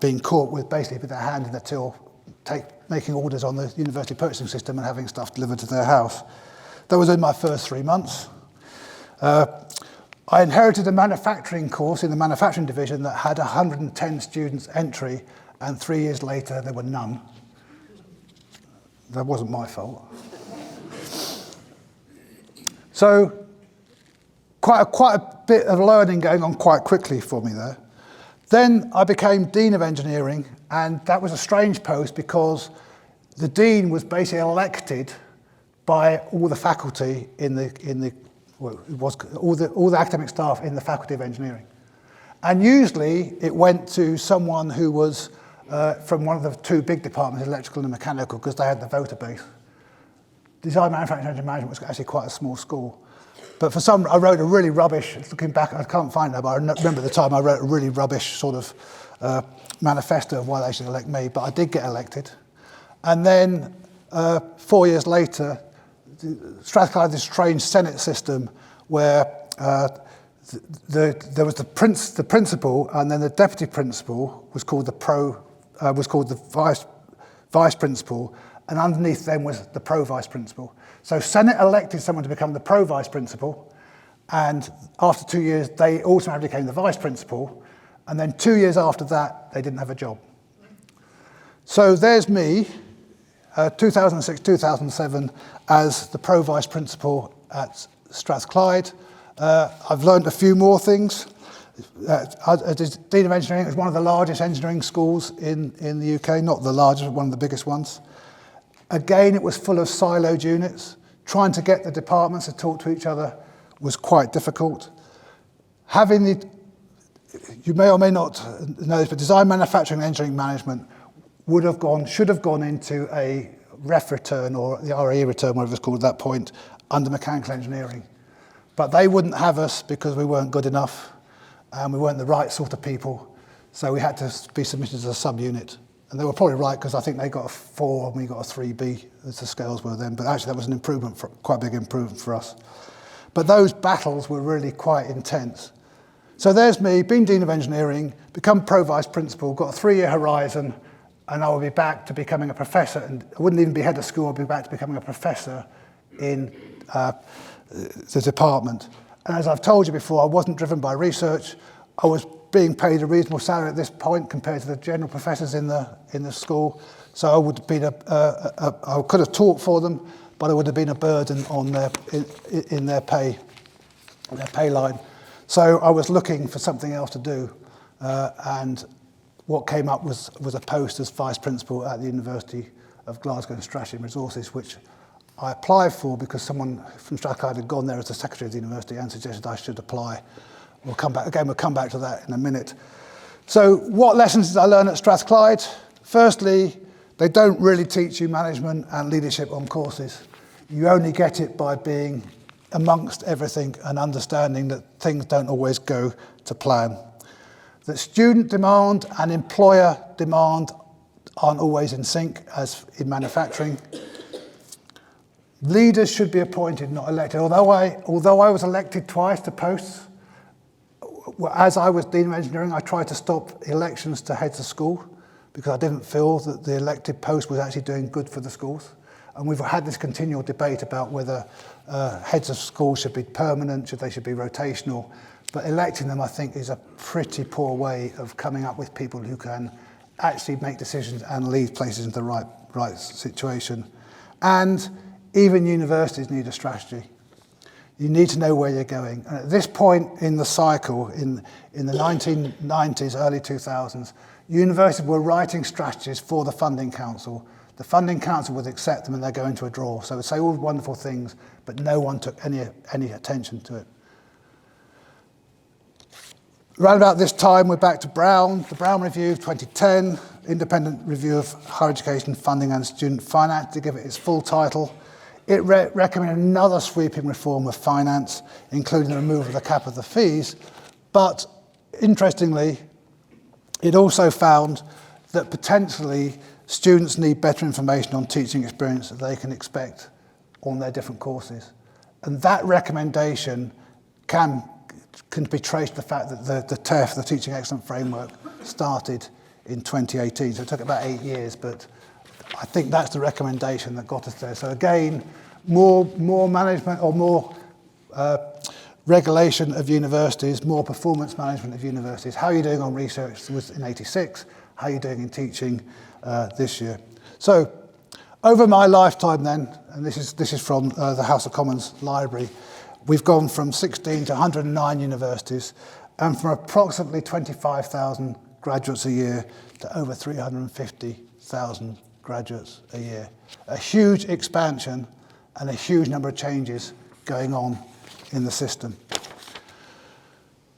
been caught with basically with their hand in the till, making orders on the university purchasing system and having stuff delivered to their house. That was in my first 3 months. I inherited a manufacturing course in the manufacturing division that had 110 students entry, and 3 years later there were none. That wasn't my fault. So quite a bit of learning going on quite quickly for me there. Then I became Dean of Engineering, and that was a strange post because the Dean was basically elected by all the faculty all the academic staff in the Faculty of Engineering. And usually it went to someone who was from one of the two big departments, electrical and mechanical, because they had the voter base. Design, manufacturing, engineering management was actually quite a small school. But I wrote a really rubbish, looking back, I can't find it, but I remember at the time I wrote a really rubbish sort of manifesto of why they should elect me, but I did get elected. And then 4 years later, Strathclyde had this strange Senate system where there was the principal, and then the deputy principal was called the vice principal, and underneath them was the pro-vice principal. So Senate elected someone to become the pro-vice principal, and after 2 years, they automatically became the vice principal, and then 2 years after that, they didn't have a job. So there's me, 2006, 2007, as the pro-vice principal at Strathclyde. I've learned a few more things. As Dean of Engineering, it was one of the largest engineering schools in the UK, not the largest, but one of the biggest ones. Again, it was full of siloed units. Trying to get the departments to talk to each other was quite difficult. You may or may not know this, but design, manufacturing, and engineering management should have gone into a ref return or the RE return, whatever it's called at that point, under mechanical engineering. But they wouldn't have us because we weren't good enough and we weren't the right sort of people. So we had to be submitted as a subunit. And they were probably right because I think they got a 4 and we got a 3B as the scales were then. But actually that was an improvement, quite a big improvement for us. But those battles were really quite intense. So there's me, being Dean of Engineering, become Pro-Vice Principal, got a 3-year horizon, and I will be back to becoming a professor. And I wouldn't even be head of school, I'd be back to becoming a professor in the department. And as I've told you before, I wasn't driven by research. I was being paid a reasonable salary at this point compared to the general professors in the school. So I would have been I could have taught for them, but I would have been a burden on in their pay line. So I was looking for something else to do, and what came up was a post as vice principal at the University of Glasgow in Strategy and Resources, which I applied for because someone from Strathclyde had gone there as the secretary of the university and suggested I should apply. We'll come back to that in a minute. So what lessons did I learn at Strathclyde? Firstly, they don't really teach you management and leadership on courses. You only get it by being amongst everything and understanding that things don't always go to plan. That student demand and employer demand aren't always in sync, as in manufacturing. Leaders should be appointed, not elected. Although I was elected twice to posts, as I was Dean of Engineering, I tried to stop elections to heads of school because I didn't feel that the elected post was actually doing good for the schools. And we've had this continual debate about whether heads of school should be permanent, they should be rotational. But electing them, I think, is a pretty poor way of coming up with people who can actually make decisions and lead places into the right situation. And even universities need a strategy. You need to know where you're going. And at this point in the cycle, in the 1990s, early 2000s, universities were writing strategies for the funding council. The funding council would accept them and they're going to a draw. So it would say all wonderful things, but no one took any attention to it. Around about this time, we're back to Brown, the Brown Review of 2010, independent review of higher education funding and student finance, to give it its full title. It recommended another sweeping reform of finance, including the removal of the cap of the fees. But interestingly, it also found that potentially students need better information on teaching experience that they can expect on their different courses. And that recommendation can be traced to the fact that the TEF, the Teaching Excellence Framework, started in 2018. So it took about 8 years, but I think that's the recommendation that got us there. So again, more management or more regulation of universities, more performance management of universities. How are you doing on research was in '86? How are you doing in teaching this year? So over my lifetime then, and this is from the House of Commons Library, we've gone from 16 to 109 universities, and from approximately 25,000 graduates a year to over 350,000 graduates a year. A huge expansion and a huge number of changes going on in the system.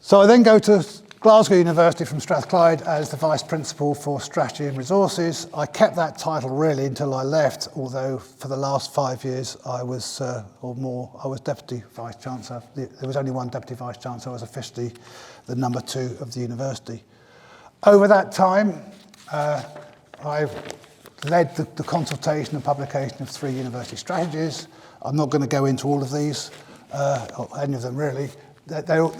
So I then go to Glasgow University from Strathclyde as the Vice Principal for Strategy and Resources. I kept that title really until I left, although for the last 5 years I was, or more, I was Deputy Vice Chancellor. There was only one Deputy Vice Chancellor. I was officially the number 2 of the university. Over that time, I've led the consultation and publication of 3 university strategies. I'm not going to go into all of these, or any of them really.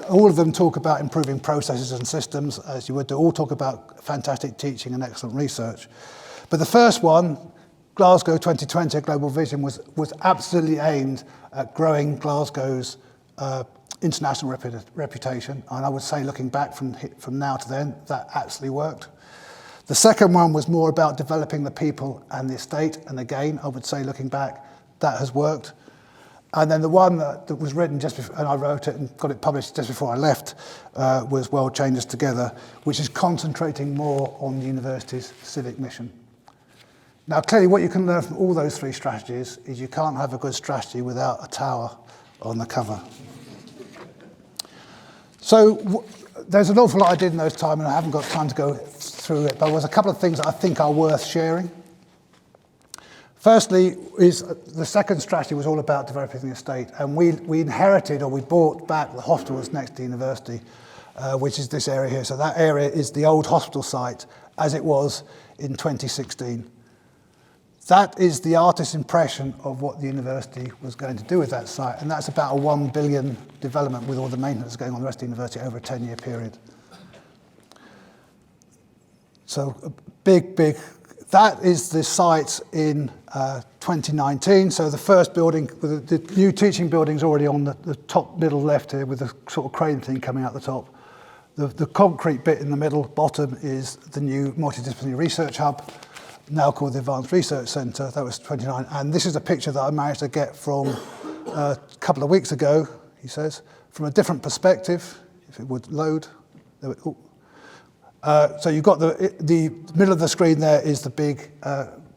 All of them talk about improving processes and systems, as you would do. All talk about fantastic teaching and excellent research. But the first one, Glasgow 2020, a Global Vision, was absolutely aimed at growing Glasgow's international reputation. And I would say, looking back from now to then, that absolutely worked. The second one was more about developing the people and the estate. And again, I would say, looking back, that has worked. And then the one that was written just before, and I wrote it and got it published just before I left, was World Changes Together, which is concentrating more on the university's civic mission. Now, clearly what you can learn from all those 3 strategies is you can't have a good strategy without a tower on the cover. So there's an awful lot I did in those time, and I haven't got time to go through it, but there was a couple of things that I think are worth sharing. Firstly, is the second strategy was all about developing the estate, and we inherited, or we bought back the hospitals next to the university, which is this area here. So that area is the old hospital site as it was in 2016. That is the artist's impression of what the university was going to do with that site, and that's about a 1 billion development with all the maintenance going on the rest of the university over a 10-year period. So a big, that is the site in 2019. So the first building, the new teaching building's already on the top middle left here with a sort of crane thing coming out the top. The concrete bit in the middle bottom is the new multidisciplinary research hub, now called the Advanced Research Centre. That was 29. And this is a picture that I managed to get from a couple of weeks ago, he says, from a different perspective, if it would load. So you've got the middle of the screen there is the big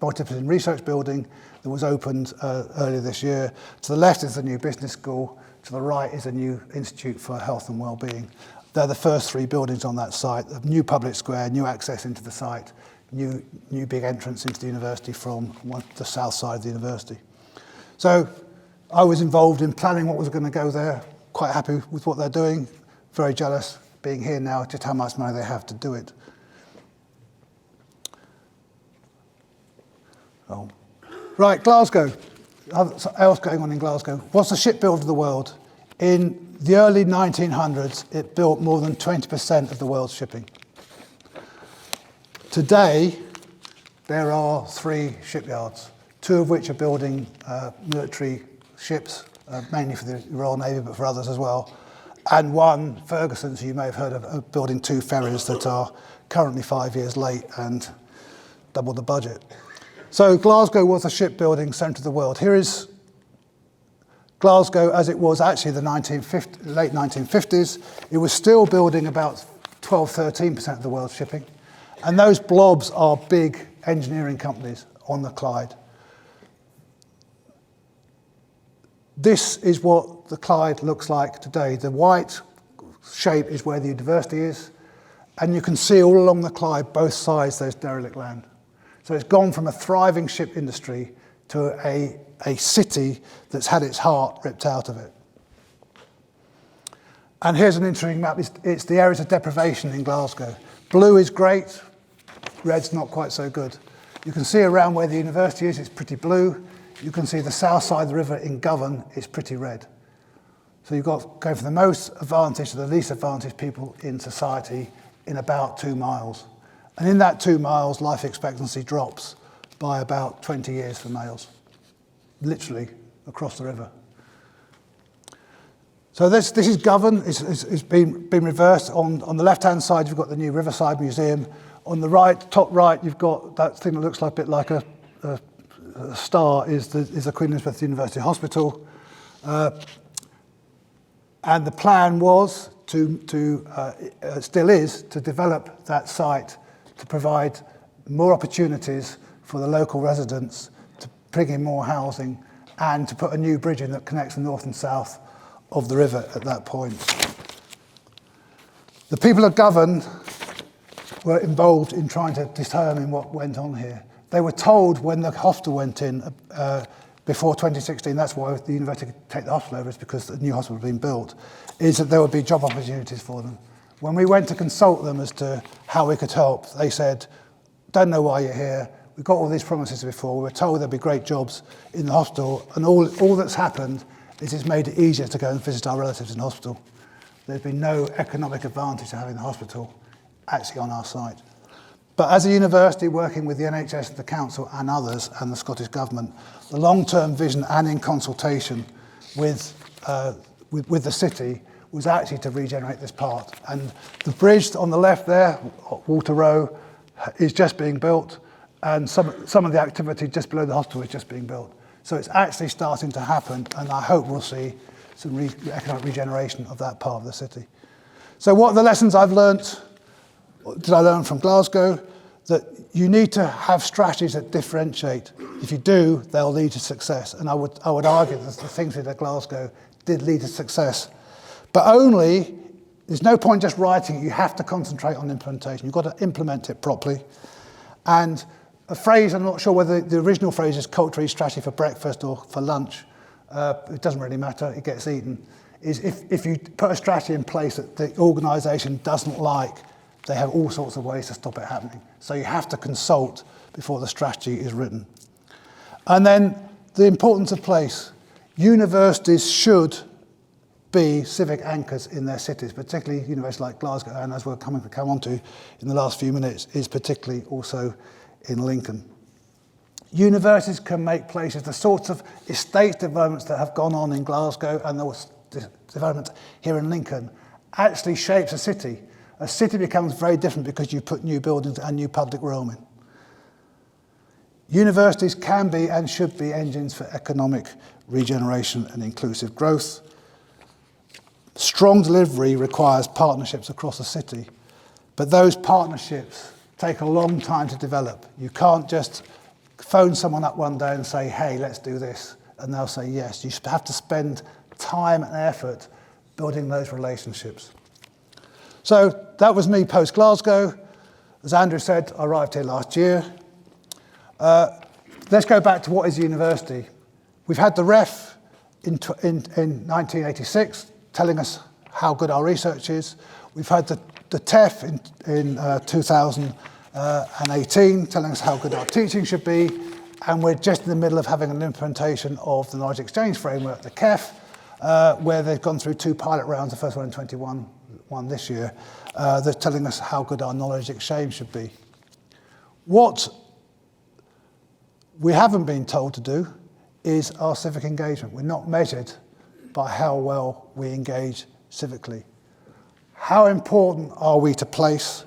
multidisciplinary research building that was opened earlier this year. To the left is the new business school. To the right is a new Institute for Health and Wellbeing. They're the first 3 buildings on that site. A new public square, new access into the site, new big entrance into the university from the south side of the university. So I was involved in planning what was going to go there. Quite happy with what they're doing. Very jealous being here now, just how much money they have to do it. Oh. Right, Glasgow. What else going on in Glasgow? What's the shipbuilder of the world? In the early 1900s, it built more than 20% of the world's shipping. Today, there are 3 shipyards, 2 of which are building military ships, mainly for the Royal Navy, but for others as well. And 1, Ferguson's, who you may have heard of, building 2 ferries that are currently 5 years late and double the budget. So Glasgow was a shipbuilding centre of the world. Here is Glasgow as it was actually the late 1950s. It was still building about 12-13% of the world's shipping. And those blobs are big engineering companies on the Clyde. This is what the Clyde looks like today. The white shape is where the university is, and you can see all along the Clyde, both sides, there's derelict land. So it's gone from a thriving ship industry to a city that's had its heart ripped out of it. And here's an interesting map. It's the areas of deprivation in Glasgow. Blue is great, red's not quite so good. You can see around where the university is, it's pretty blue. You can see the south side of the river in Govan is pretty red. So you've got to go from the most advantaged to the least advantaged people in society in about 2 miles. And in that 2 miles, life expectancy drops by about 20 years for males, literally across the river. So this is Govan. It's been reversed. On the left-hand side, you've got the new Riverside Museum. On the right, top right, you've got that thing that looks like a bit like a star is the Queen Elizabeth University Hospital. And the plan was still is, to develop that site to provide more opportunities for the local residents, to bring in more housing, and to put a new bridge in that connects the north and south of the river at that point. The people of Govan were involved in trying to determine what went on here. They were told when the hospital went in before 2016, that's why the university could take the hospital over, is because the new hospital had been built, is that there would be job opportunities for them. When we went to consult them as to how we could help, they said, don't know why you're here. We've got all these promises before. We were told there'd be great jobs in the hospital, and all that's happened is it's made it easier to go and visit our relatives in hospital. There's been no economic advantage to having the hospital actually on our site. But as a university working with the NHS, the council and others and the Scottish Government, the long-term vision and in consultation with the city was actually to regenerate this part. And the bridge on the left there, Water Row, is just being built, and some of the activity just below the hospital is just being built. So it's actually starting to happen, and I hope we'll see some economic regeneration of that part of the city. So what are the lessons I've learnt? Did I learn from Glasgow? That you need to have strategies that differentiate. If you do, they'll lead to success. And I would argue that the things we did at Glasgow did lead to success. But only, there's no point just writing it, you have to concentrate on implementation. You've got to implement it properly. And a phrase, I'm not sure whether the original phrase is culturally strategy for breakfast or for lunch. It doesn't really matter, it gets eaten. Is if you put a strategy in place that the organisation doesn't like, they have all sorts of ways to stop it happening. So you have to consult before the strategy is written. And then the importance of place. Universities should be civic anchors in their cities, particularly universities like Glasgow, and as we're coming to come on to in the last few minutes, is particularly also in Lincoln. Universities can make places, the sorts of estate developments that have gone on in Glasgow and the development here in Lincoln actually shapes a city. A city becomes very different because you put new buildings and new public realm in. Universities can be and should be engines for economic regeneration and inclusive growth. Strong delivery requires partnerships across the city, but those partnerships take a long time to develop. You can't just phone someone up one day and say, hey, let's do this, and they'll say yes. You have to spend time and effort building those relationships. So that was me post-Glasgow. As Andrew said, I arrived here last year. Let's go back to what is university. We've had the REF in 1986 telling us how good our research is. We've had the TEF in 2018 telling us how good our teaching should be. And we're just in the middle of having an implementation of the Knowledge Exchange Framework, the KEF, where they've gone through 2 pilot rounds, the first one in 21, one this year. They're telling us how good our knowledge exchange should be. What we haven't been told to do is our civic engagement. We're not measured by how well we engage civically. How important are we to place?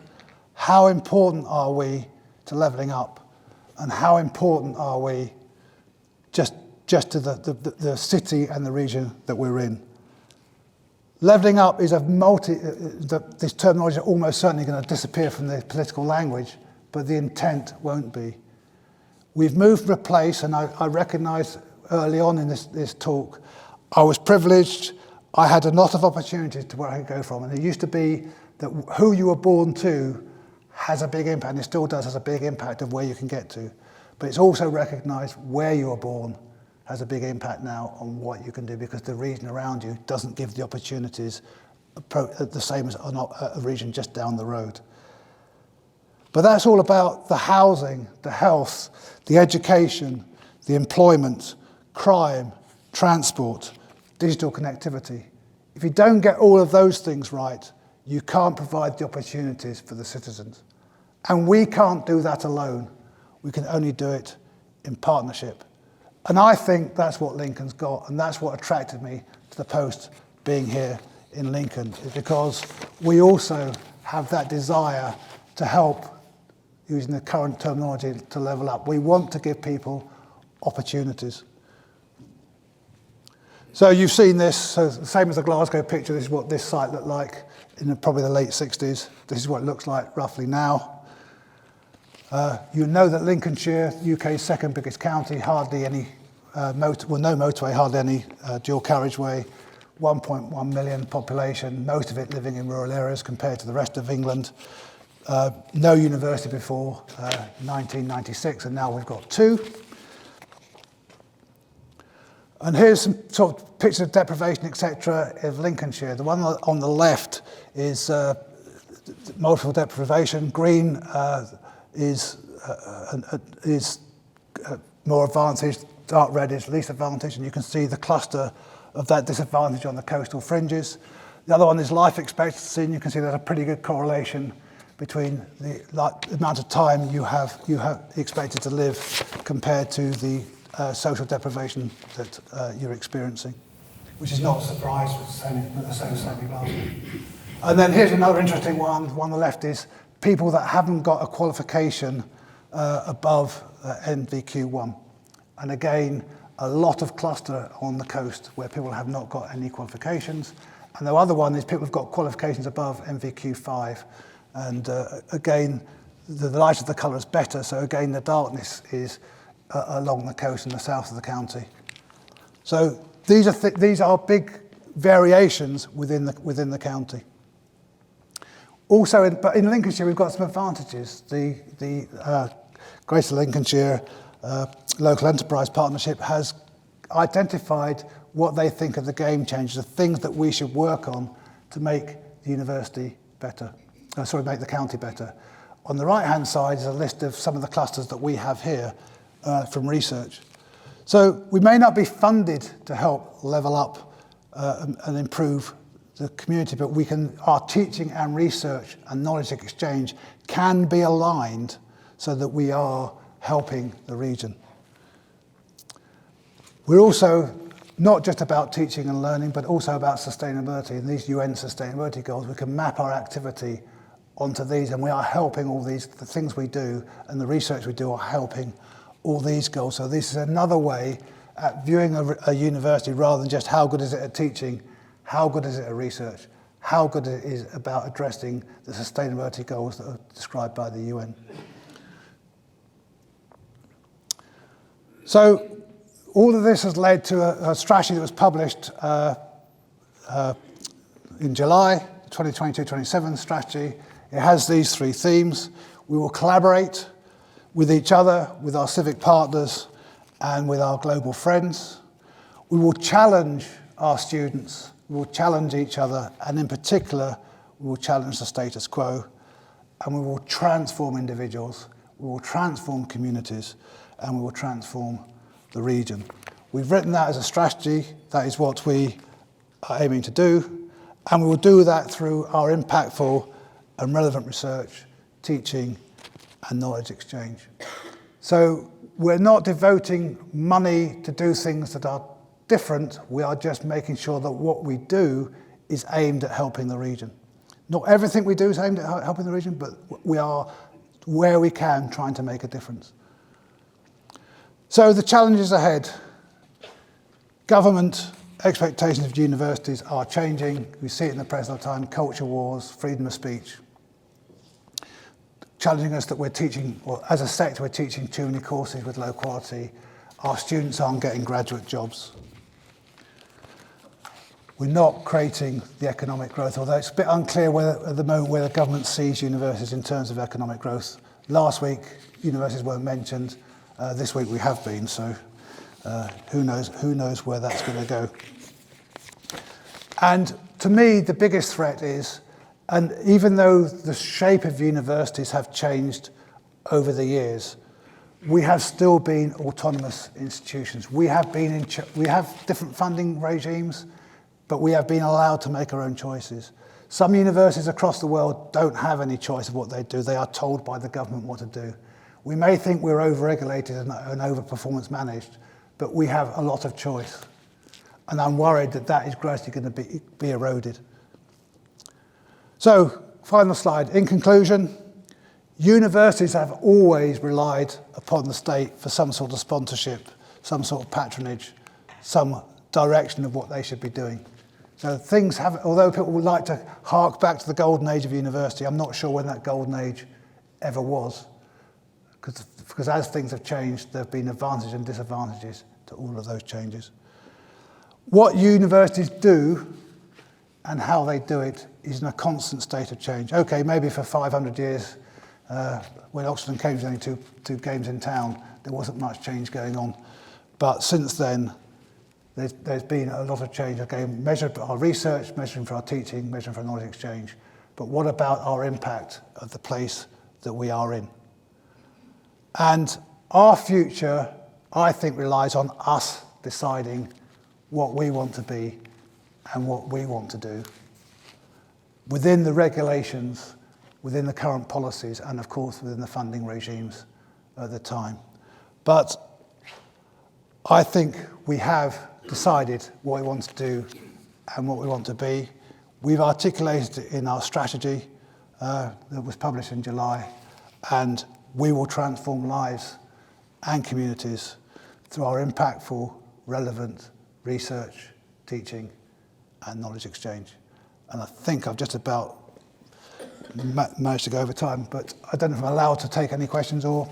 How important are we to levelling up? And how important are we just to the city and the region that we're in? Levelling up is this terminology is almost certainly going to disappear from the political language, but the intent won't be. We've moved from a place, and I recognise early on in this talk, I was privileged. I had a lot of opportunities to where I could go from, and it used to be that who you were born to has a big impact, and it still does, has a big impact of where you can get to. But it's also recognised where you were born has a big impact now on what you can do, because the region around you doesn't give the opportunities the same as a region just down the road. But that's all about the housing, the health, the education, the employment, crime, transport, digital connectivity. If you don't get all of those things right, you can't provide the opportunities for the citizens. And we can't do that alone. We can only do it in partnership. And I think that's what Lincoln's got, and that's what attracted me to the post being here in Lincoln, is because we also have that desire to help, using the current terminology, to level up. We want to give people opportunities. So you've seen this, so the same as the Glasgow picture, this is what this site looked like in probably the late 60s. This is what it looks like roughly now. You know that Lincolnshire, UK's second biggest county, hardly any, no motorway, hardly any dual carriageway, 1.1 million population, most of it living in rural areas compared to the rest of England. No university before 1996, and now we've got two. And here's some sort of pictures of deprivation, etc., of Lincolnshire. The one on the left is multiple deprivation. Green is more advantaged. Dark red is least advantaged, and you can see the cluster of that disadvantage on the coastal fringes. The other one is life expectancy, and you can see there's a pretty good correlation between the amount of time you have expected to live compared to the social deprivation that you're experiencing, which is not a surprise with the same Glasgow. And then here's another interesting one. The one on the left is people that haven't got a qualification above NVQ1. And again, a lot of cluster on the coast where people have not got any qualifications. And the other one is people who've got qualifications above NVQ5. And again, the lighter the colour is better. So again, the darkness is along the coast in the south of the county. So these are big variations within the county. Also, in Lincolnshire, we've got some advantages. The Greater Lincolnshire Local Enterprise Partnership has identified what they think are the game changers, the things that we should work on to make the university better. Make the county better. On the right-hand side is a list of some of the clusters that we have here from research. So we may not be funded to help level up and improve the community, but our teaching and research and knowledge exchange can be aligned so that we are helping the region. We're also not just about teaching and learning, but also about sustainability. And these UN sustainability goals, we can map our activity onto these, and we are helping all these, the things we do and the research we do are helping all these goals. So this is another way at viewing a university rather than just how good is it at teaching, how good is it at research, how good it is about addressing the sustainability goals that are described by the UN. So all of this has led to a strategy that was published in July, 2022-27 strategy. It has these three themes. We will collaborate with each other, with our civic partners, and with our global friends. We will challenge our students, we will challenge each other, and in particular, we will challenge the status quo, and we will transform individuals, we will transform communities, and we will transform the region. We've written that as a strategy. That is what we are aiming to do, and we will do that through our impactful and relevant research, teaching, and knowledge exchange. So we're not devoting money to do things that are different. We are just making sure that what we do is aimed at helping the region. Not everything we do is aimed at helping the region, but we are, where we can, trying to make a difference. So the challenges ahead. Government expectations of universities are changing. We see it in the present time, culture wars, freedom of speech. Challenging us that we're teaching, or as a sector, we're teaching too many courses with low quality. Our students aren't getting graduate jobs. We're not creating the economic growth, although it's a bit unclear whether, at the moment, where the government sees universities in terms of economic growth. Last week, universities weren't mentioned. This week we have been, so who knows where that's going to go. And to me, the biggest threat is, and even though the shape of universities have changed over the years, we have still been autonomous institutions. We have different funding regimes, but we have been allowed to make our own choices. Some universities across the world don't have any choice of what they do. They are told by the government what to do. We may think we're over-regulated and over-performance managed, but we have a lot of choice. And I'm worried that that is gradually going to be eroded. So, final slide. In conclusion, universities have always relied upon the state for some sort of sponsorship, some sort of patronage, some direction of what they should be doing. So things have, although people would like to hark back to the golden age of university, I'm not sure when that golden age ever was. Because as things have changed, there have been advantages and disadvantages to all of those changes. What universities do and how they do it is in a constant state of change. Okay, maybe for 500 years, when Oxford and Cambridge were only two games in town, there wasn't much change going on. But since then, there's been a lot of change. Okay, measured for our research, measuring for our teaching, measuring for our knowledge exchange. But what about our impact of the place that we are in? And our future, I think, relies on us deciding what we want to be and what we want to do within the regulations, within the current policies, and of course within the funding regimes at the time. But I think we have decided what we want to do and what we want to be. We've articulated it in our strategy that was published in July, and we will transform lives and communities through our impactful, relevant research, teaching, and knowledge exchange. And I think I've just about managed to go over time, but I don't know if I'm allowed to take any questions or